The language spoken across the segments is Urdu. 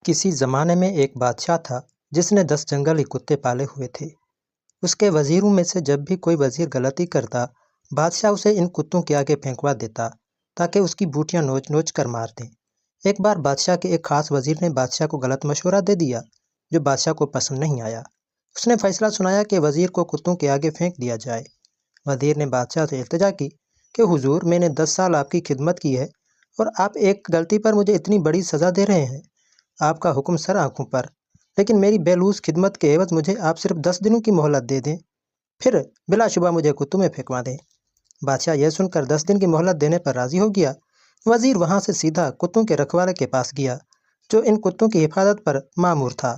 کسی زمانے میں ایک بادشاہ تھا جس نے 10 جنگلی کتے پالے ہوئے تھے۔ اس کے وزیروں میں سے جب بھی کوئی وزیر غلطی کرتا، بادشاہ اسے ان کتوں کے آگے پھینکوا دیتا تاکہ اس کی بوٹیاں نوچ نوچ کر مار دیں۔ ایک بار بادشاہ کے ایک خاص وزیر نے بادشاہ کو غلط مشورہ دے دیا جو بادشاہ کو پسند نہیں آیا۔ اس نے فیصلہ سنایا کہ وزیر کو کتوں کے آگے پھینک دیا جائے۔ وزیر نے بادشاہ سے التجا کی کہ حضور، میں نے 10 سال آپ کی خدمت کی ہے اور آپ ایک غلطی پر مجھے اتنی بڑی سزا دے رہے ہیں۔ آپ کا حکم سر آنکھوں پر، لیکن میری بے لوث خدمت کے عوض مجھے آپ صرف 10 دنوں کی مہلت دے دیں، پھر بلا شبہ مجھے کتوں میں پھینکوا دیں۔ بادشاہ یہ سن کر 10 دن کی مہلت دینے پر راضی ہو گیا۔ وزیر وہاں سے سیدھا کتوں کے رکھوالے کے پاس گیا جو ان کتوں کی حفاظت پر مامور تھا،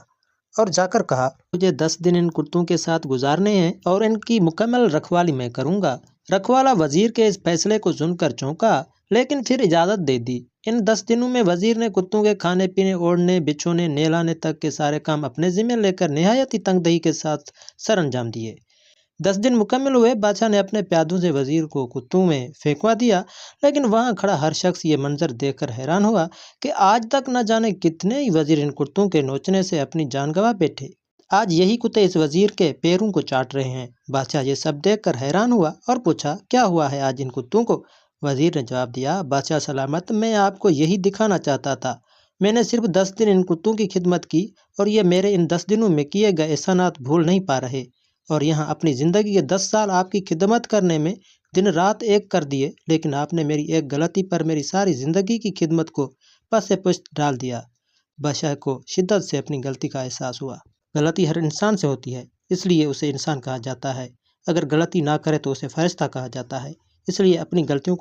اور جا کر کہا، مجھے 10 دن ان کتوں کے ساتھ گزارنے ہیں اور ان کی مکمل رکھوالی میں کروں گا۔ رکھوالا وزیر کے اس فیصلے کو سن کر چونکا، لیکن پھر اجازت دے دی۔ ان 10 دنوں میں وزیر نے کتوں کے کھانے پینے، اوڑھنے بچھونے، نہلانے تک کے سارے کام اپنے ذمہ لے کر نہایت ہی تنگ دہی کے ساتھ سر انجام دیے۔ 10 دن مکمل ہوئے، بادشاہ نے اپنے پیادوں سے وزیر کو کتوں میں پھینکوا دیا، لیکن وہاں کھڑا ہر شخص یہ منظر دیکھ کر حیران ہوا کہ آج تک نہ جانے کتنے ہی وزیر ان کتوں کے نوچنے سے اپنی جان گنوا بیٹھے۔ آج یہی کتے اس وزیر کے پیروں کو چاٹ رہے ہیں۔ بادشاہ یہ سب دیکھ کر حیران ہوا اور پوچھا، کیا ہوا ہے آج ان کتوں کو؟ وزیر نے جواب دیا، بادشاہ سلامت، میں آپ کو یہی دکھانا چاہتا تھا۔ میں نے صرف 10 دن ان کتوں کی خدمت کی اور یہ میرے ان 10 دنوں میں کیے گئے احسانات بھول نہیں پا رہے، اور یہاں اپنی زندگی کے 10 سال آپ کی خدمت کرنے میں دن رات ایک کر دیے، لیکن آپ نے میری ایک غلطی پر میری ساری زندگی کی خدمت کو پس پشت ڈال دیا۔ بادشاہ کو شدت سے اپنی غلطی کا احساس ہوا۔ غلطی ہر انسان سے ہوتی ہے، اس لیے اسے انسان کہا جاتا ہے۔ اگر غلطی نہ کرے تو اسے فرشتہ کہا جاتا ہے۔ اس لیے اپنی غلطیوں کو